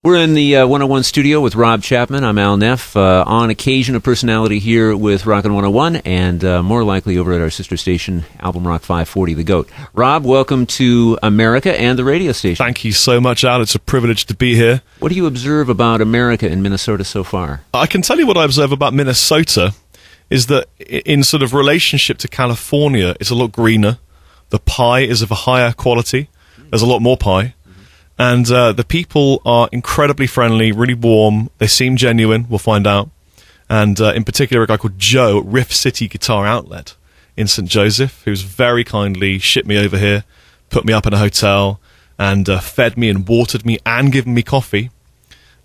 We're in the 101 studio with Rob Chapman. I'm Al Neff. On occasion, a personality here with Rockin' 101, and more likely over at our sister station, Album Rock 540, The GOAT. Rob, welcome to America and the radio station. Thank you so much, Al. It's a privilege to be here. What do you observe about America and Minnesota so far? I can tell you what I observe about Minnesota is that in sort of relationship to California, it's a lot greener. The pie is of a higher quality. There's a lot more pie. And the people are incredibly friendly, really warm. They seem genuine, we'll find out. And in particular, a guy called Joe at Riff City Guitar Outlet in St. Joseph, who's very kindly shipped me over here, put me up in a hotel, and fed me and watered me and given me coffee.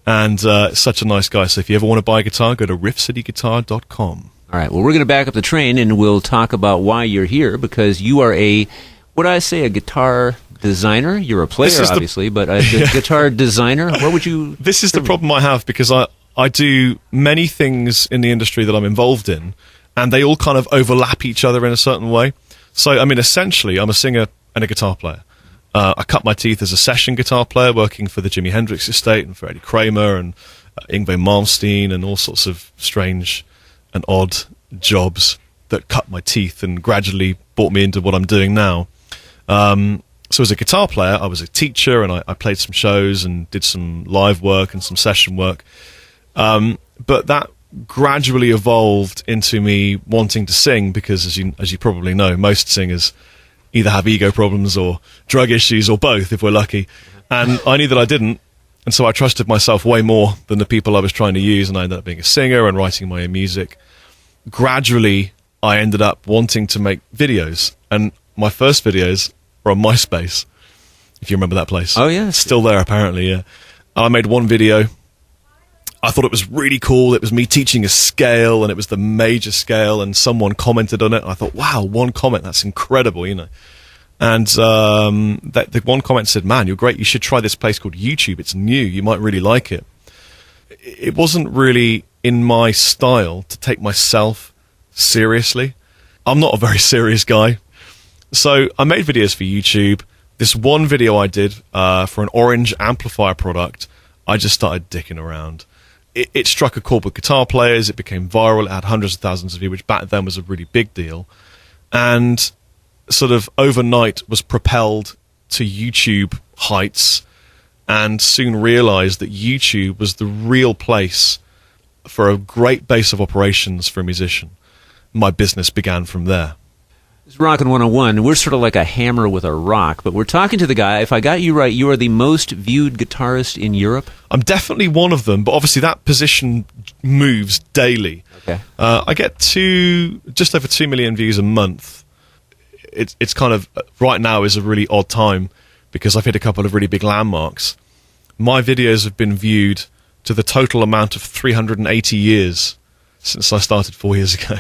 And such a nice guy. So if you ever want to buy a guitar, go to riffcityguitar.com. All right, well, we're going to back up the train, and we'll talk about why you're here, because you are a guitar designer. You're a player, obviously, but a guitar designer. What would you... This is the problem I have, because I do many things in the industry that I'm involved in, and they all kind of overlap each other in a certain way. So, I mean, essentially, I'm a singer and a guitar player. I cut my teeth as a session guitar player, working for the Jimi Hendrix estate and for Eddie Kramer and Yngwie Malmsteen and all sorts of strange and odd jobs that cut my teeth and gradually brought me into what I'm doing now. So as a guitar player, I was a teacher, and I played some shows and did some live work and some session work. But that gradually evolved into me wanting to sing, because as you probably know, most singers either have ego problems or drug issues or both, if we're lucky. And I knew that I didn't, and so I trusted myself way more than the people I was trying to use, and I ended up being a singer and writing my own music. Gradually, I ended up wanting to make videos, and my first videos were on MySpace, if you remember that place. Oh, yeah. Still there, apparently, yeah. I made one video. I thought it was really cool. It was me teaching a scale, and it was the major scale, and someone commented on it. I thought, wow, one comment, that's incredible, you know. And the one comment said, man, you're great. You should try this place called YouTube. It's new. You might really like it. It wasn't really in my style to take myself seriously. I'm not a very serious guy. So I made videos for YouTube. This one video I did for an orange amplifier product, I just started dicking around. It struck a chord with guitar players. It became viral. It had hundreds of thousands of views, which back then was a really big deal. And sort of overnight was propelled to YouTube heights, and soon realized that YouTube was the real place for a great base of operations for a musician. My business began from there. It's Rockin' 101. We're sort of like a hammer with a rock, but we're talking to the guy. If I got you right, you are the most viewed guitarist in Europe? I'm definitely one of them, but obviously that position moves daily. Okay. I get just over 2 million views a month. It's kind of, right now is a really odd time, because I've hit a couple of really big landmarks. My videos have been viewed to the total amount of 380 years since I started 4 years ago.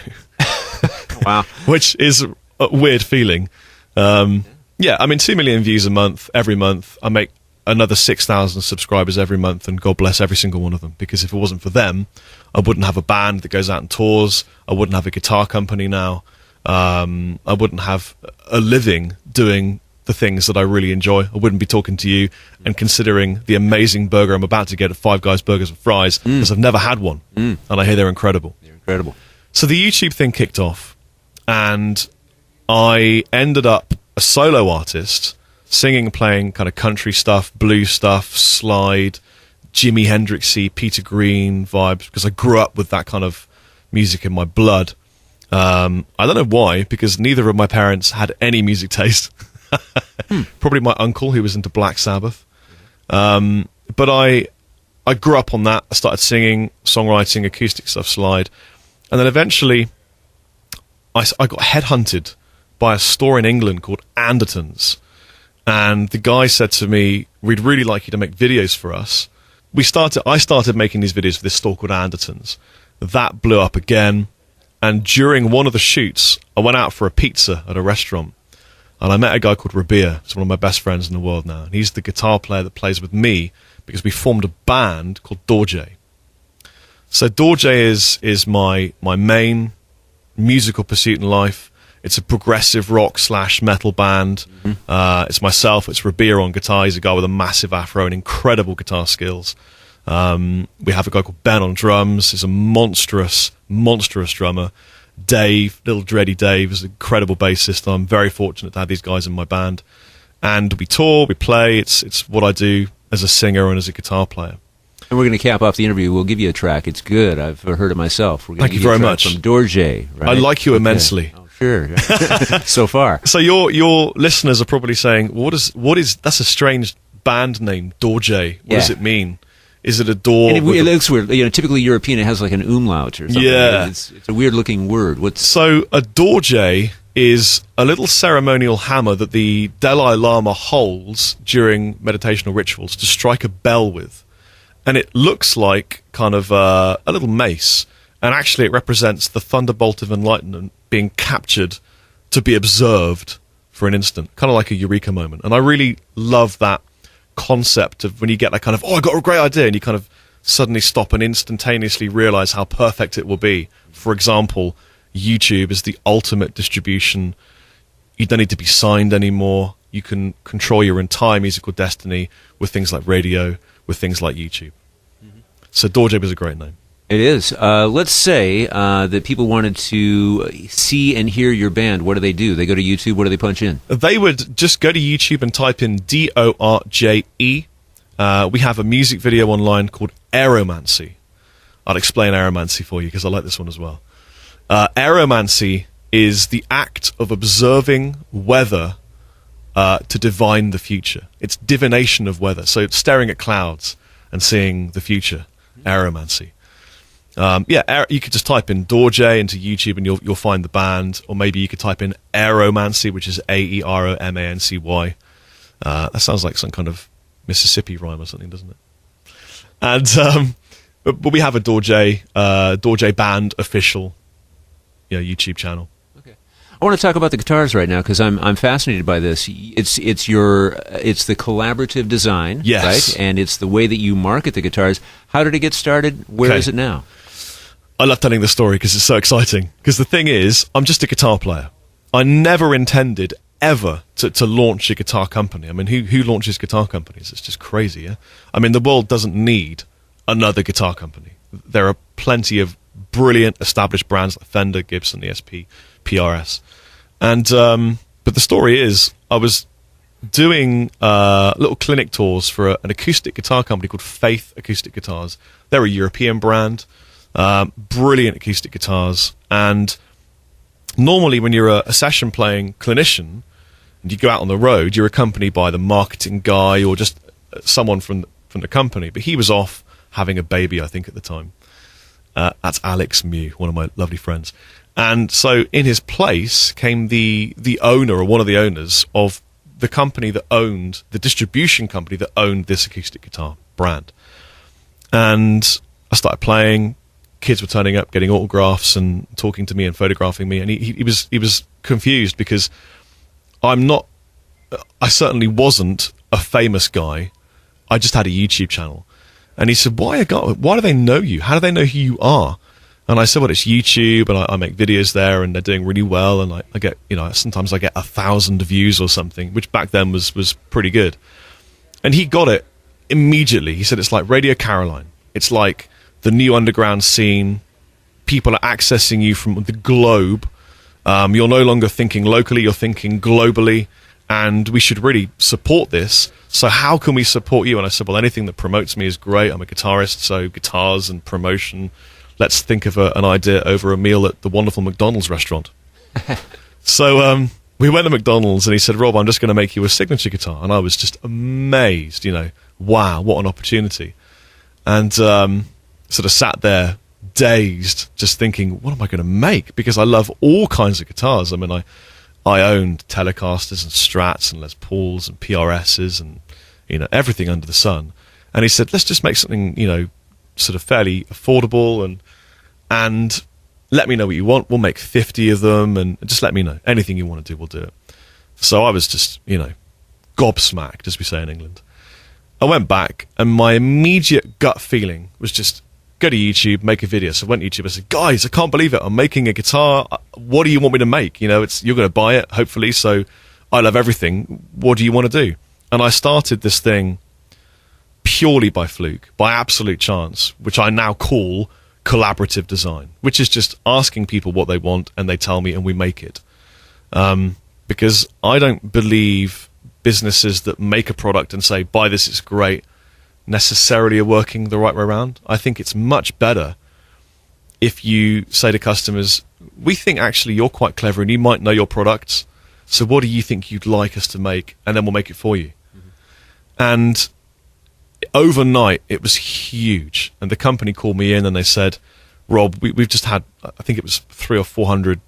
Wow. Which is a weird feeling. Yeah, I mean, 2 million views a month, every month. I make another 6,000 subscribers every month, and God bless every single one of them, because if it wasn't for them, I wouldn't have a band that goes out and tours. I wouldn't have a guitar company now. I wouldn't have a living doing the things that I really enjoy. I wouldn't be talking to you and considering the amazing burger I'm about to get at Five Guys Burgers and Fries, because I've never had one, and I hear they're incredible. They're incredible. So the YouTube thing kicked off, and I ended up a solo artist, singing and playing kind of country stuff, blues stuff, slide, Jimi Hendrix-y, Peter Green vibes, because I grew up with that kind of music in my blood. I don't know why, because neither of my parents had any music taste. Probably my uncle, who was into Black Sabbath. But I grew up on that. I started singing, songwriting, acoustic stuff, slide. And then eventually I got headhunted by a store in England called Anderton's. And the guy said to me, we'd really like you to make videos for us. I started making these videos for this store called Anderton's. That blew up again. And during one of the shoots, I went out for a pizza at a restaurant. And I met a guy called Rabia. He's one of my best friends in the world now. And he's the guitar player that plays with me, because we formed a band called Dorje. So Dorje is my main musical pursuit in life. It's a progressive rock / metal band. It's myself. It's Rabir on guitar. He's a guy with a massive afro and incredible guitar skills. We have a guy called Ben on drums. He's a monstrous drummer. Dave, little dready Dave, is an incredible bassist. I'm very fortunate to have these guys in my band. And we tour, we play. It's what I do as a singer and as a guitar player. And we're going to cap off the interview. We'll give you a track. It's good. I've heard it myself. We're going Thank to you give very a track much. From Dorje, right? I like you immensely. Oh, sure. So far. So your listeners are probably saying, what is that's a strange band name, Dorje. What does it mean? Is it a door? And it looks weird. You know, typically European, it has like an umlaut or something. Yeah. It's a weird-looking word. So a Dorje is a little ceremonial hammer that the Dalai Lama holds during meditational rituals to strike a bell with. And it looks like kind of a little mace. And actually it represents the thunderbolt of enlightenment being captured to be observed for an instant. Kind of like a eureka moment. And I really love that concept of when you get that kind of, I got a great idea, and you kind of suddenly stop and instantaneously realize how perfect it will be. For example, YouTube is the ultimate distribution. You don't need to be signed anymore. You can control your entire musical destiny with things like radio, with things like YouTube. So Dorje is a great name. It is. Let's say that people wanted to see and hear your band. What do? They go to YouTube. What do they punch in? They would just go to YouTube and type in Dorje. We have a music video online called Aeromancy. I'll explain Aeromancy for you because I like this one as well. Aeromancy is the act of observing weather to divine the future. It's divination of weather. So it's staring at clouds and seeing the future. Aeromancy. You could just type in Dorje into YouTube and you'll find the band, or maybe you could type in Aeromancy, which is Aeromancy. That sounds like some kind of Mississippi rhyme or something, doesn't it? And but we have a Dorje band official, YouTube channel. Okay, I want to talk about the guitars right now because I'm fascinated by this. It's the collaborative design, yes, right? And it's the way that you market the guitars. How did it get started? Where is it now? I love telling the story because it's so exciting. Because the thing is, I'm just a guitar player. I never intended ever to launch a guitar company. I mean, who launches guitar companies? It's just crazy, yeah? I mean, the world doesn't need another guitar company. There are plenty of brilliant established brands like Fender, Gibson, ESP, PRS. And but the story is, I was doing little clinic tours for an acoustic guitar company called Faith Acoustic Guitars. They're a European brand. Brilliant acoustic guitars, and normally when you're a session playing clinician and you go out on the road, you're accompanied by the marketing guy or just someone from the company. But he was off having a baby, I think, at the time. That's Alex Mew, one of my lovely friends. And so in his place came the owner, or one of the owners of the company that owned, the distribution company that owned this acoustic guitar brand. And I started playing. Kids were turning up, getting autographs and talking to me and photographing me, and he was confused because I certainly wasn't a famous guy. I just had a YouTube channel, and he said, "Why do they know you? How do they know who you are?" And I said, "Well, it's YouTube, and I make videos there, and they're doing really well, and I get sometimes I get 1,000 views or something, which back then was pretty good." And he got it immediately. He said, "It's like Radio Caroline. It's like the new underground scene. People are accessing you from the globe. You're no longer thinking locally, you're thinking globally, and we should really support this. So how can we support you?" And I said, "Well, anything that promotes me is great. I'm a guitarist, so guitars and promotion. Let's think of an idea over a meal at the wonderful McDonald's restaurant." So we went to McDonald's, and he said, "Rob, I'm just going to make you a signature guitar." And I was just amazed, wow, what an opportunity. And sort of sat there dazed, just thinking, what am I going to make? Because I love all kinds of guitars. I mean, I owned Telecasters and Strats and Les Pauls and PRSs and everything under the sun. And he said, "Let's just make something sort of fairly affordable and let me know what you want. We'll make 50 of them, and just let me know anything you want to do. We'll do it." So I was just gobsmacked, as we say in England. I went back, and my immediate gut feeling was just, go to YouTube, make a video. So I went to YouTube. I said, guys, I can't believe it. I'm making a guitar. What do you want me to make? You're going to buy it, hopefully. So I love everything. What do you want to do? And I started this thing purely by fluke, by absolute chance, which I now call collaborative design, which is just asking people what they want and they tell me and we make it. Because I don't believe businesses that make a product and say, buy this, it's great, necessarily are working the right way around. I think it's much better if you say to customers, we think actually you're quite clever and you might know your products, so what do you think you'd like us to make? And then we'll make it for you. And overnight, it was huge. And the company called me in and they said, Rob, we've just had, I think it was 300 or 400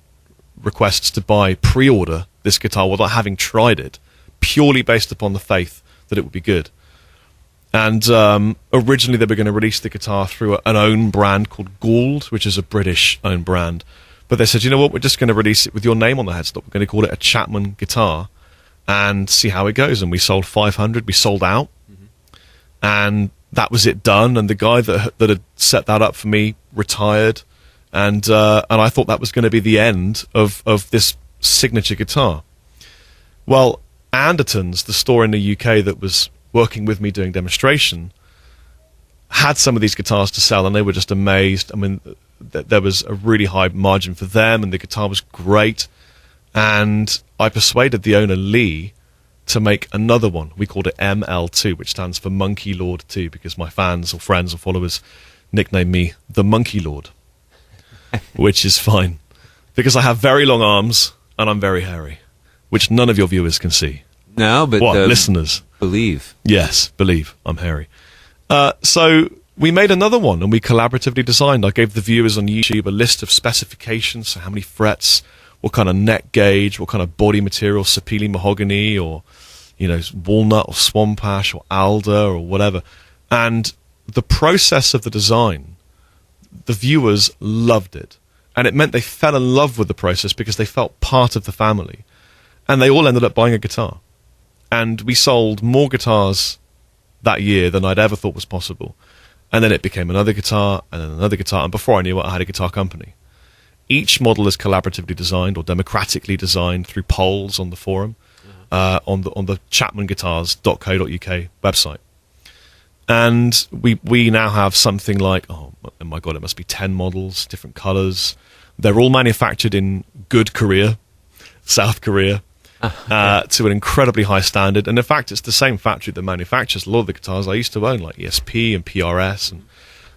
requests to buy, pre-order this guitar without having tried it, purely based upon the faith that it would be good. And originally they were going to release the guitar through an own brand called Gould, which is a British-owned brand. But they said, you know what, we're just going to release it with your name on the headstock. We're going to call it a Chapman guitar and see how it goes. And we sold 500. We sold out. And that was it done. And the guy that had set that up for me retired. And I thought that was going to be the end of this signature guitar. Well, Anderton's, the store in the UK that was working with me doing demonstration, had some of these guitars to sell, and they were just amazed. I mean, there was a really high margin for them, and the guitar was great. And I persuaded the owner, Lee, to make another one. We called it ML2, which stands for Monkey Lord 2, because my fans or friends or followers nicknamed me the Monkey Lord, which is fine, because I have very long arms and I'm very hairy, which none of your viewers can see. No, but what, listeners? Believe. Yes, believe. I'm hairy. So we made another one, and we collaboratively designed. I gave the viewers on YouTube a list of specifications, so how many frets, what kind of neck gauge, what kind of body material, sapele mahogany, or walnut or swamp ash or alder or whatever. And the process of the design, the viewers loved it. And it meant they fell in love with the process because they felt part of the family. And they all ended up buying a guitar. And we sold more guitars that year than I'd ever thought was possible. And then it became another guitar, and then another guitar. And before I knew it, I had a guitar company. Each model is collaboratively designed or democratically designed through polls on the forum, on the chapmanguitars.co.uk website. And we now have something like, oh my God, it must be 10 models, different colors. They're all manufactured in good Korea, South Korea, to an incredibly high standard. And in fact, it's the same factory that manufactures a lot of the guitars I used to own, like ESP and PRS. And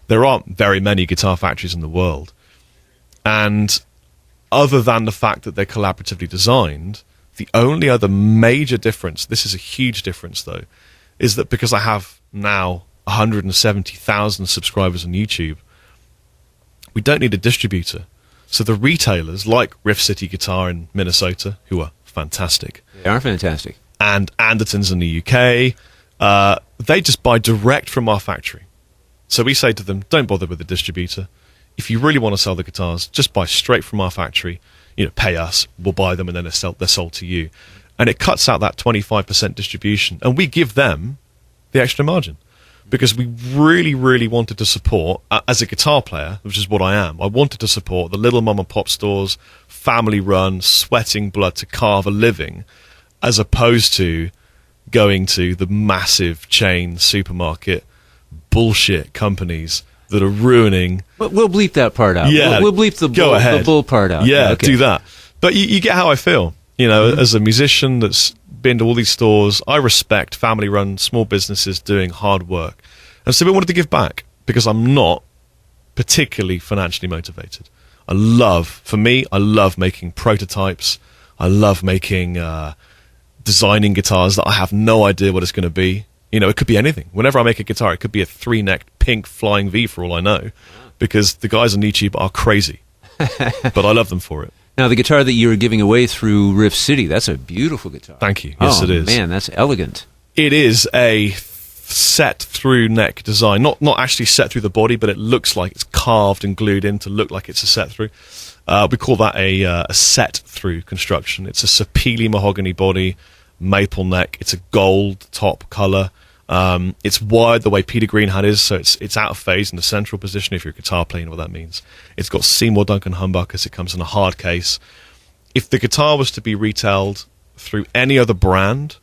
there aren't very many guitar factories in the world. And other than the fact that they're collaboratively designed, the only other major difference, this is a huge difference though, is that because I have now 170,000 subscribers on YouTube, we don't need a distributor. So the retailers like Riff City Guitar in Minnesota, who are fantastic. They are fantastic. And Anderton's in the UK, they just buy direct from our factory. So we say to them, don't bother with the distributor. If you really want to sell the guitars, just buy straight from our factory. Pay us, we'll buy them, and then they're sold to you. And it cuts out that 25% distribution. And we give them the extra margin. Because we really, really wanted to support, as a guitar player, which is what I am, I wanted to support the little mom and pop stores, family run, sweating blood to carve a living, as opposed to going to the massive chain supermarket bullshit companies that are ruining. But we'll bleep that part out. Yeah, we'll bleep the bull part out. Yeah, okay. Do that. But you get how I feel. As a musician that's been to all these stores, I respect family-run small businesses doing hard work. And so we wanted to give back because I'm not particularly financially motivated. I love making prototypes. I love making, designing guitars that I have no idea what it's going to be. It could be anything. Whenever I make a guitar, it could be a 3-necked pink flying V for all I know, because the guys on YouTube are crazy. But I love them for it. Now, the guitar that you were giving away through Riff City, that's a beautiful guitar. Thank you. Yes, it is. Man, that's elegant. It is a set-through neck design. Not actually set through the body, but it looks like it's carved and glued in to look like it's a set-through. We call that a set-through construction. It's a sapele mahogany body, maple neck. It's a gold top color. It's wired the way Peter Greenhat is, so it's out of phase in the central position if you're a guitar player, you know what that means. It's got Seymour Duncan humbuckers. It comes in a hard case. If the guitar was to be retailed through any other brand,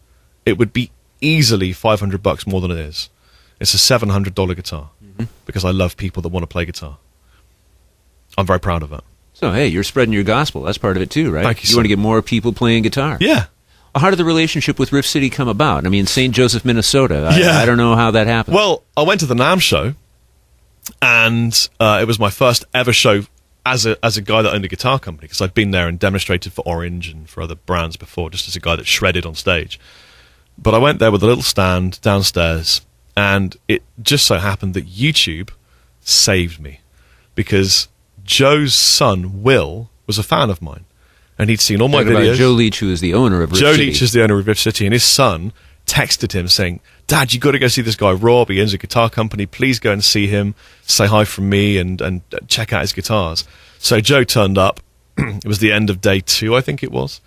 it would be easily $500 more than it is. It's a $700 guitar because I love people that want to play guitar. I'm very proud of that. So, hey, you're spreading your gospel. That's part of it too, right? Thank you, You want to get more people playing guitar. Yeah. How did the relationship with Riff City come about? I mean, St. Joseph, Minnesota. I don't know how that happened. Well, I went to the NAMM show, and it was my first ever show as a guy that owned a guitar company, because I'd been there and demonstrated for Orange and for other brands before, just as a guy that shredded on stage. But I went there with a little stand downstairs, and it just so happened that YouTube saved me, because Joe's son, Will, was a fan of mine, and he'd seen all my videos. About Joe Leach, who is the owner of Riff Joe City. Leach is the owner of Riff City, and his son texted him saying, "Dad, you got to go see this guy Rob. He owns a guitar company. Please go and see him. Say hi from me and check out his guitars." So Joe turned up. It was the end of day 2, I think it was.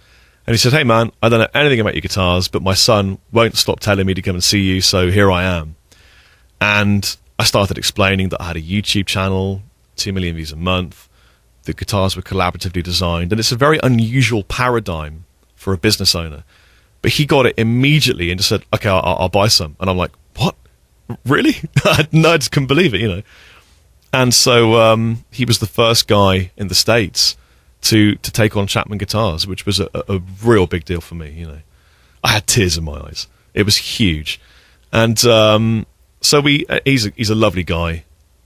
And he said, "Hey man, I don't know anything about your guitars, but my son won't stop telling me to come and see you, so here I am." And I started explaining that I had a YouTube channel, 2 million views a month. The guitars were collaboratively designed, and it's a very unusual paradigm for a business owner. But he got it immediately and just said, "Okay, I'll buy some." And I'm like, "What? Really?" I just couldn't believe it, you know. And so he was the first guy in the States to take on Chapman Guitars, which was a real big deal for me, you know. I had tears in my eyes. It was huge. And so he's a lovely guy.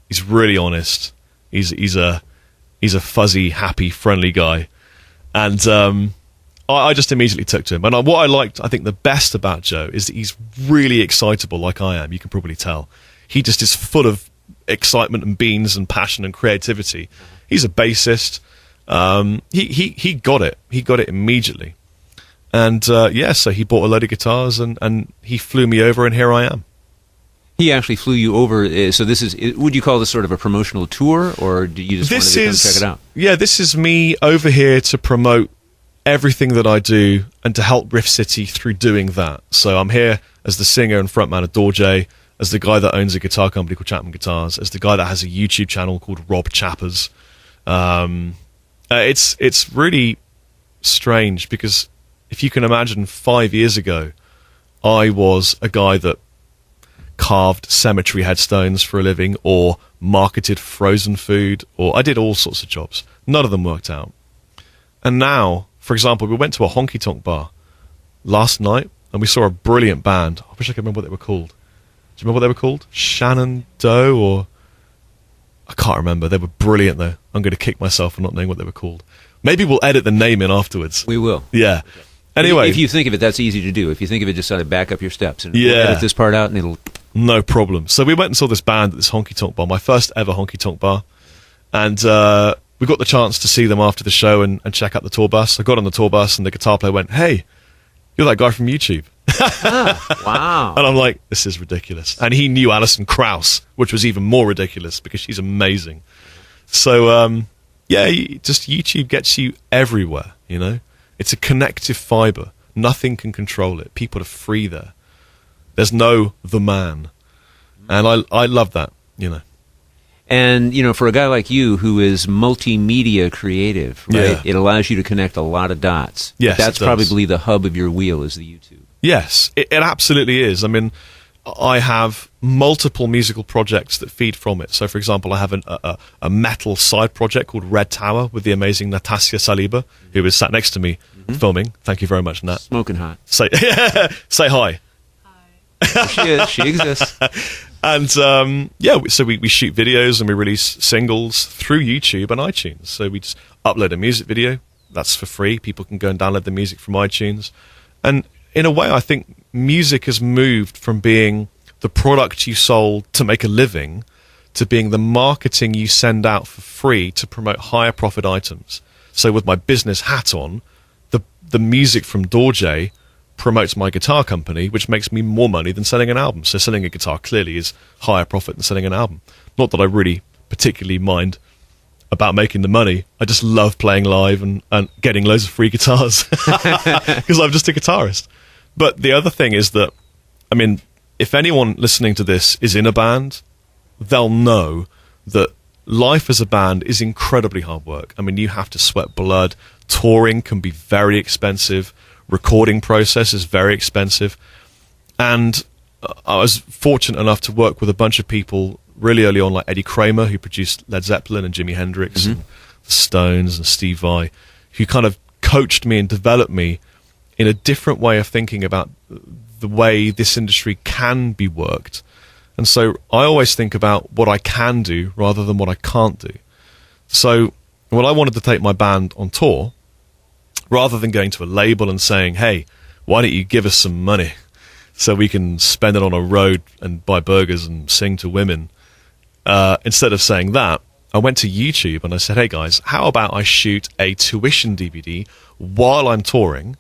He's really honest. He's a fuzzy, happy, friendly guy. And I just immediately took to him. And what I liked, I think, the best about Joe is that he's really excitable, like I am. You can probably tell. He just is full of excitement and beans and passion and creativity. He's a bassist. He got it. He got it immediately. And so he bought a load of guitars and he flew me over, and here I am. He actually flew you over. So this is, would you call this sort of a promotional tour, or do you just want to come check it out? Yeah, this is me over here to promote everything that I do and to help Riff City through doing that. So I'm here as the singer and frontman of Dorje, as the guy that owns a guitar company called Chapman Guitars, as the guy that has a YouTube channel called Rob Chappers. It's really strange, because if you can imagine 5 years ago, I was a guy that carved cemetery headstones for a living, or marketed frozen food, or I did all sorts of jobs. None of them worked out. And now, for example, we went to a honky-tonk bar last night, and we saw a brilliant band. I wish I could remember what they were called. Do you remember what they were called? Shannon Doe, or... I can't remember. They were brilliant, though. I'm going to kick myself for not knowing what they were called. Maybe we'll edit the name in afterwards. We will. Yeah. Anyway. If you think of it, that's easy to do. If you think of it, just sort of back up your steps and Yeah. edit this part out, and it'll... No problem. So we went and saw this band at this honky-tonk bar, my first ever honky-tonk bar. And we got the chance to see them after the show and check out the tour bus. I got on the tour bus, and the guitar player went, "Hey, you're that guy from YouTube." Wow. And I'm like, this is ridiculous. And he knew Alison Krauss, which was even more ridiculous, because she's amazing. So, just YouTube gets you everywhere, you know? It's a connective fiber. Nothing can control it. People are free there. There's no the man. And I love that, you know. And, you know, for a guy like you who is multimedia creative, right, Yeah. it allows you to connect a lot of dots. Yes, That's it does. probably the hub of your wheel, is the YouTube. Yes, it absolutely is. I mean, I have multiple musical projects that feed from it. So, for example, I have a metal side project called Red Tower with the amazing Natasja Saliba, who is sat next to me filming. Thank you very much, Nat. Smoking hot. Say hi. She exists. And so we shoot videos and we release singles through YouTube and iTunes. So we just upload a music video. That's for free. People can go and download the music from iTunes. And in a way, I think music has moved from being the product you sold to make a living to being the marketing you send out for free to promote higher profit items. So with my business hat on, the music from Dorje promotes my guitar company, which makes me more money than selling an album. So selling a guitar clearly is higher profit than selling an album. Not that I really particularly mind about making the money. I just love playing live and getting loads of free guitars because I'm just a guitarist. But the other thing is that, I mean, if anyone listening to this is in a band, they'll know that life as a band is incredibly hard work. I mean, you have to sweat blood. Touring can be very expensive. Recording process is very expensive. And I was fortunate enough to work with a bunch of people really early on, like Eddie Kramer, who produced Led Zeppelin and Jimi Hendrix and the Stones and Steve Vai, who kind of coached me and developed me in a different way of thinking about the way this industry can be worked. And so I always think about what I can do rather than what I can't do. So when I wanted to take my band on tour, rather than going to a label and saying, hey, why don't you give us some money so we can spend it on a road and buy burgers and sing to women, instead of saying that, I went to YouTube and I said, hey guys, how about I shoot a tuition DVD while I'm touring,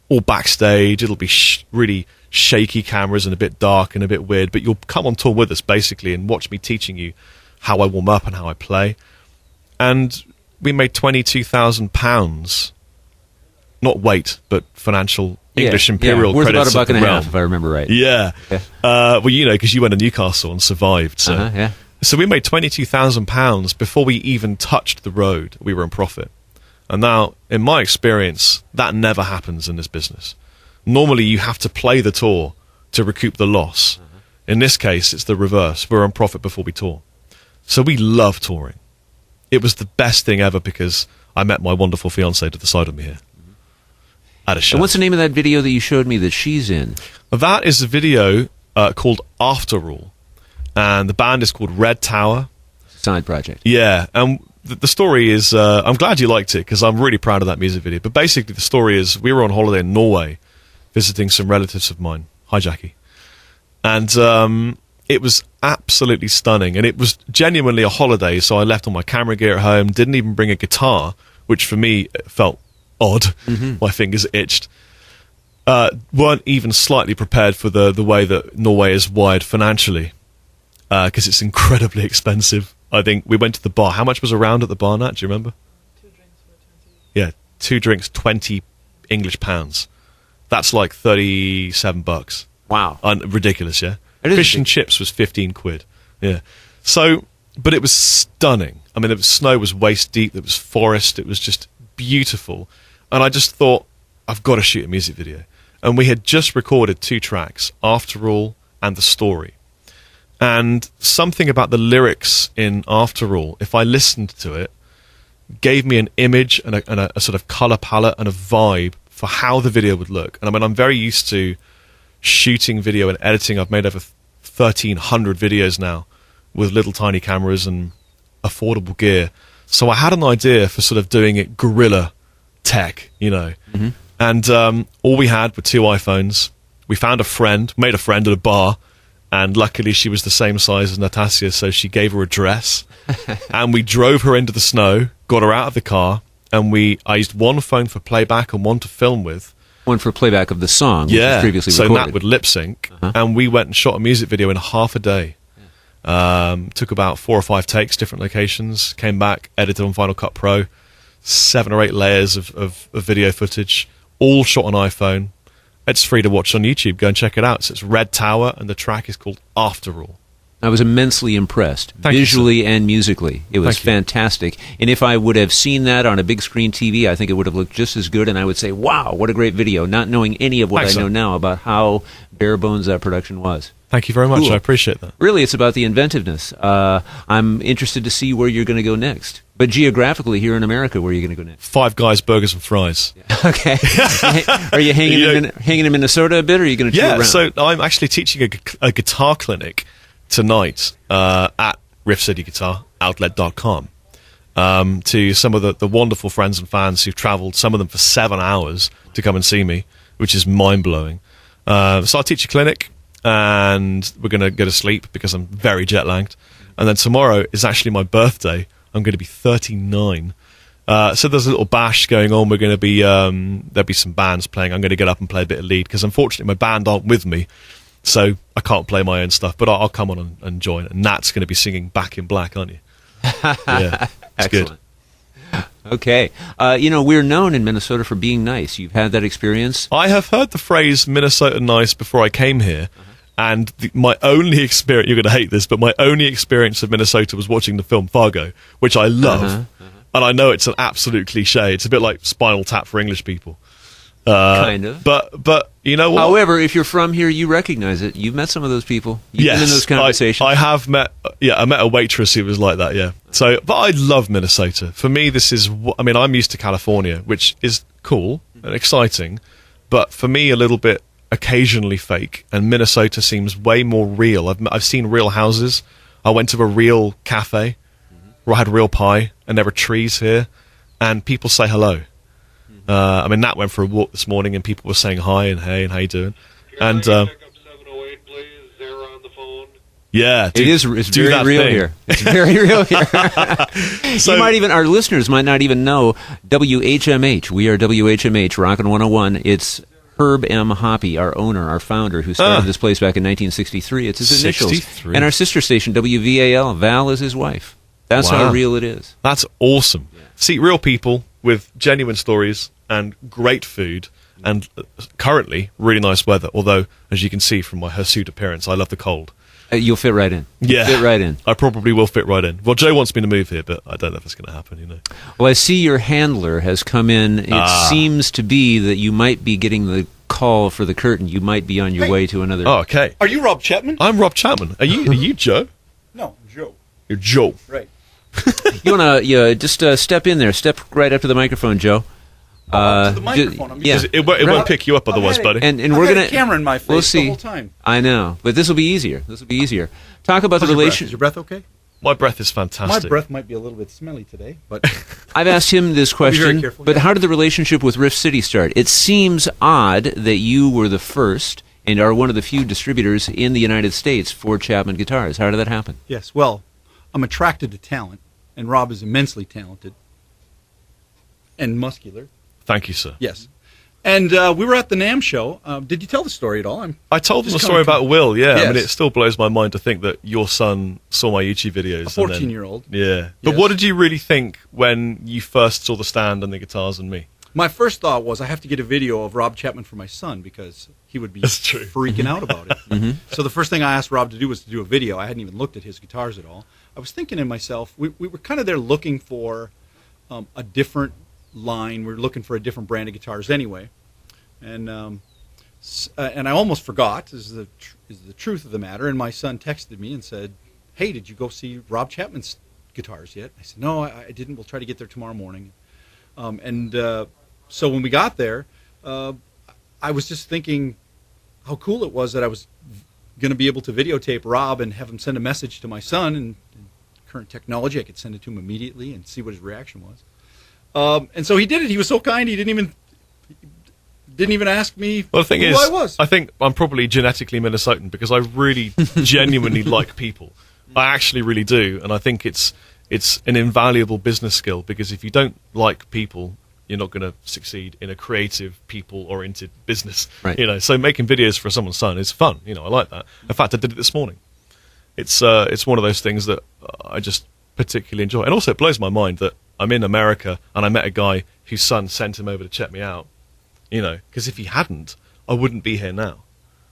all backstage. It'll be really shaky cameras and a bit dark and a bit weird, but you'll come on tour with us basically and watch me teaching you how I warm up and how I play. And we made £22,000, not weight, but financial English imperial worth credits. About $1.50, if I remember right. Yeah. Well, you know, because you went to Newcastle and survived. So, so we made £22,000 before we even touched the road. We were in profit. And now, in my experience, that never happens in this business. Normally, you have to play the tour to recoup the loss. In this case, it's the reverse. We're on profit before we tour. So we love touring. It was the best thing ever because I met my wonderful fiancée to the side of me here at a show. And what's the name of that video that you showed me that she's in? That is a video called After All. And the band is called Red Tower. Side project. Yeah, and the story is, I'm glad you liked it because I'm really proud of that music video. But basically the story is we were on holiday in Norway visiting some relatives of mine. Hi, Jackie. And it was absolutely stunning. And it was genuinely a holiday, so I left all my camera gear at home, didn't even bring a guitar, which for me felt odd. My fingers itched. Weren't even slightly prepared for the way that Norway is wired financially because it's incredibly expensive. I think we went to the bar. How much was a round at the bar, Nat? Do you remember? 2 drinks were 20. Yeah, 2 drinks, 20 English pounds. That's like $37. Wow. Ridiculous, yeah? It is Fish and ridiculous. chips was 15 quid. Yeah. So, but it was stunning. I mean, the snow was waist deep. There was forest. It was just beautiful. And I just thought, I've got to shoot a music video. And we had just recorded 2 tracks, After All and The Story. And something about the lyrics in After All, if I listened to it, gave me an image and a sort of color palette and a vibe for how the video would look. And I mean, I'm very used to shooting video and editing. I've made over 1,300 videos now with little tiny cameras and affordable gear. So I had an idea for sort of doing it guerrilla tech, you know. And all we had were 2 iPhones. We found a friend, made a friend at a bar, and luckily she was the same size as Natasha, so she gave her a dress. And we drove her into the snow, got her out of the car, and I used one phone for playback and one to film with. One for playback of the song, which was previously so recorded. Nat would lip sync, and we went and shot a music video in half a day. Took about 4 or 5 takes, different locations, came back, edited on Final Cut Pro, 7 or 8 layers of video footage, all shot on iPhone. It's free to watch on YouTube. Go and check it out. So it's Red Tower, and the track is called After All. I was immensely impressed, Thank you, visually and musically. It was Thank you. fantastic. And if I would have seen that on a big screen TV, I think it would have looked just as good, and I would say, wow, what a great video, not knowing any of what Thanks, I know sir. now about how bare bones that production was. Thank you very much. Cool. I appreciate that. Really, it's about the inventiveness. I'm interested to see where you're going to go next. But geographically, here in America, where are you going to go next? 5 Guys, Burgers and Fries. Okay. Are you hanging in Minnesota a bit, or are you going to tour around? So I'm actually teaching a guitar clinic tonight at Riff City Guitar, outlet.com, to some of the wonderful friends and fans who've travelled, some of them for 7 hours, to come and see me, which is mind-blowing. So I'll teach a clinic, and we're going to go to sleep because I'm very jet-lagged. And then tomorrow is actually my birthday. I'm going to be 39. So there's a little bash going on. We're going to be there'll be some bands playing. I'm going to get up and play a bit of lead because unfortunately my band aren't with me, so I can't play my own stuff. But I'll come on and join. And Nat's going to be singing Back in Black, aren't you? Yeah, it's good. Okay. We're known in Minnesota for being nice. You've had that experience? I have heard the phrase Minnesota nice before I came here, And my only experience, you're going to hate this, but my only experience of Minnesota was watching the film Fargo, which I love. And I know it's an absolute cliche. It's a bit like Spinal Tap for English people. Kind of. But you know what? However, if you're from here, you recognize it. You've met some of those people. You've been in those conversations. I have met. Yeah, I met a waitress who was like that. Yeah. So, but I love Minnesota. For me, this is. I mean, I'm used to California, which is cool and exciting, but for me, a little bit occasionally fake. And Minnesota seems way more real. I've seen real houses. I went to a real cafe where I had real pie, and there were trees here, and people say hello. I mean, Nat went for a walk this morning, and people were saying hi and hey and how you doing. And pick up 708, please. They're on the phone. Yeah, it's very real here. It's very real here. So, you might even, our listeners might not even know WHMH. We are WHMH, Rockin' 101. It's Herb M. Hoppy, our owner, our founder, who started this place back in 1963. It's his initials. 63. And our sister station, WVAL. Val is his wife. That's how real it is. That's awesome. Yeah. See, real people with genuine stories and great food, and currently really nice weather. Although, as you can see from my hirsute appearance, I love the cold. You'll fit right in. Yeah, fit right in. I probably will fit right in. Well, Joe wants me to move here, but I don't know if it's going to happen. You know. Well, I see your handler has come in. It seems to be that you might be getting the call for the curtain. You might be on your way to another. Oh, okay. Are you Rob Chapman? I'm Rob Chapman. Are you Joe? No, Joe. You're Joe. Right. You want to just step in there. Step right up to the microphone, Joe. To the microphone. It won't pick you up otherwise, buddy. And we're I've gonna had a camera in my face we'll see. the whole time. I know, but this will be easier. Talk about the Is relation. your breath okay? My breath is fantastic. My breath might be a little bit smelly today, but I've asked him this be very question, careful, but yeah. how did the relationship with Riff City start? It seems odd that you were the first and are one of the few distributors in the United States for Chapman Guitars. How did that happen? yes. Well, I'm attracted to talent, and Rob is immensely talented and muscular. Thank you, sir. Yes. And we were at the NAMM show. Did you tell the story at all? I told them the Just story coming about Will, yeah. Yes. I mean, it still blows my mind to think that your son saw my YouTube videos. A 14-year-old. Yeah. But Yes. what did you really think when you first saw the stand and the guitars and me? My first thought was I have to get a video of Rob Chapman for my son because he would be That's true. freaking out about it. So the first thing I asked Rob to do was to do a video. I hadn't even looked at his guitars at all. I was thinking to myself, we were kind of there looking for a different line. We were looking for a different brand of guitars anyway. And I almost forgot, is the truth of the matter. And my son texted me and said, "Hey, did you go see Rob Chapman's guitars yet?" I said, "No, I didn't. We'll try to get there tomorrow morning." So when we got there, I was just thinking how cool it was that I was going to be able to videotape Rob and have him send a message to my son. And current technology, I could send it to him immediately and see what his reaction was. And so he did it. He was so kind. He didn't even ask me Well, the thing who is, I was. I think I'm probably genetically Minnesotan because I really genuinely like people. I actually really do. And I think it's an invaluable business skill because if you don't like people, you're not going to succeed in a creative, people-oriented business. Right. You know, so making videos for someone's son is fun. You know, I like that. In fact, I did it this morning. It's one of those things that I just particularly enjoy. And also, it blows my mind that I'm in America and I met a guy whose son sent him over to check me out. You know, because if he hadn't, I wouldn't be here now.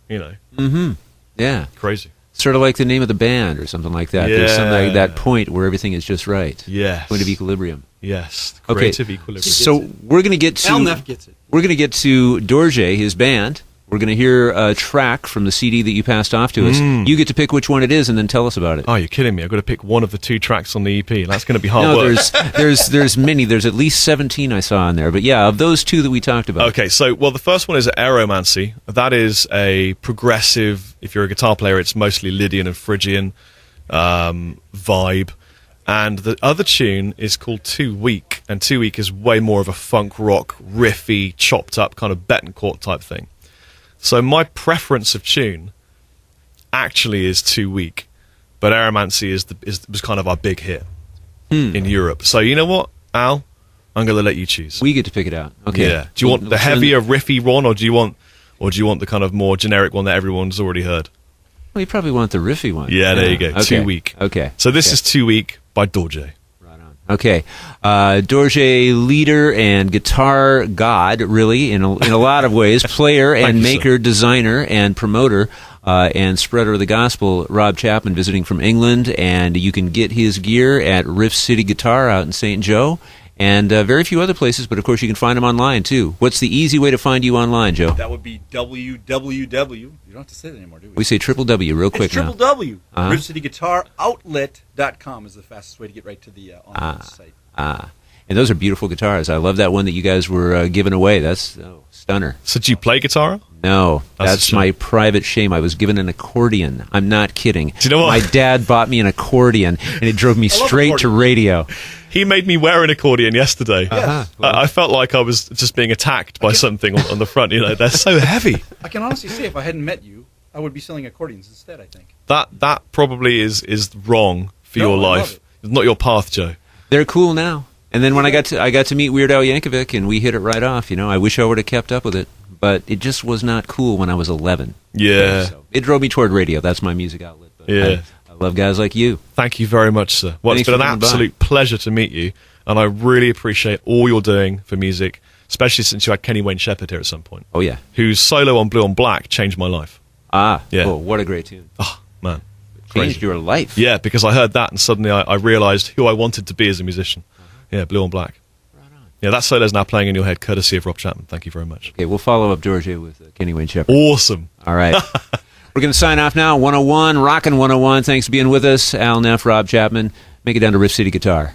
You know. Mm-hmm. Yeah. Crazy. Sort of like the name of the band or something like that. There's something like that point where everything is just right. Yes. Point of equilibrium. Yes. Okay. Creative equilibrium. So we're going to get to Neff gets it. We're going to get to Dorje, his band. We're going to hear a track from the CD that you passed off to us. You get to pick which one it is and then tell us about it. Oh, you're kidding me. I've got to pick one of the 2 tracks on the EP. That's going to be hard No, work. there's many. There's at least 17 I saw in there. But yeah, of those 2 that we talked about. Okay, so, well, the first one is Aeromancy. That is a progressive, if you're a guitar player, it's mostly Lydian and Phrygian vibe. And the other tune is called 2 Week. And 2 Week is way more of a funk rock, riffy, chopped up kind of Betancourt type thing. So my preference of tune actually is 2 Week, but Aeromancy was kind of our big hit in Europe. So you know what, Al? I'm going to let you choose. We get to pick it out. Okay. Yeah. Do you want the heavier, riffy one, or do you want the kind of more generic one that everyone's already heard? Well, you probably want the riffy one. Yeah, there you go. Okay. 2 Week. Okay. So this is 2 Week by Dorje. Okay, Dorje, leader and guitar god, really, in a lot of ways, player and you, maker, designer and promoter and spreader of the gospel, Rob Chapman, visiting from England. And you can get his gear at Riff City Guitar out in St. Joe. And very few other places, but of course you can find him online too. What's the easy way to find you online, Joe? That would be www. You don't have to say that anymore, do we? We say triple W real quick now. It's www. Riff City Guitar Outlet.com is the fastest way to get right to the online site. And those are beautiful guitars. I love that one that you guys were giving away. That's stunner. So do you play guitar? No, that's a shame. my private shame. I was given an accordion. I'm not kidding. Do you know what? My dad bought me an accordion, and it drove me straight to radio. He made me wear an accordion yesterday. Yes. I felt like I was just being attacked by something on the front. You know, they're so heavy. I can honestly say if I hadn't met you, I would be selling accordions instead, I think. That probably is wrong for your I love life. it. It's not your path, Joe. They're cool now. And then when I got to meet Weird Al Yankovic, and we hit it right off. You know, I wish I would have kept up with it, but it just was not cool when I was 11. Yeah. So it drove me toward radio. That's my music outlet. But Yeah. I love guys like you. Thank you very much, sir. Well, Thanks it's been for an coming by. absolute pleasure to meet you, and I really appreciate all you're doing for music, especially since you had Kenny Wayne Shepherd here at some point, Oh yeah. whose solo on Blue on Black changed my life. Yeah. Yeah. What a great tune. Oh, man. Changed Crazy. your life. Yeah, because I heard that, and suddenly I realized who I wanted to be as a musician. Yeah, Blue on Black. Yeah, that solo's now playing in your head, courtesy of Rob Chapman. Thank you very much. Okay, we'll follow up Dorje with Kenny Wayne Shepherd. Awesome. All right. We're going to sign off now. 101, Rockin' 101. Thanks for being with us. Al Neff, Rob Chapman. Make it down to Riff City Guitar.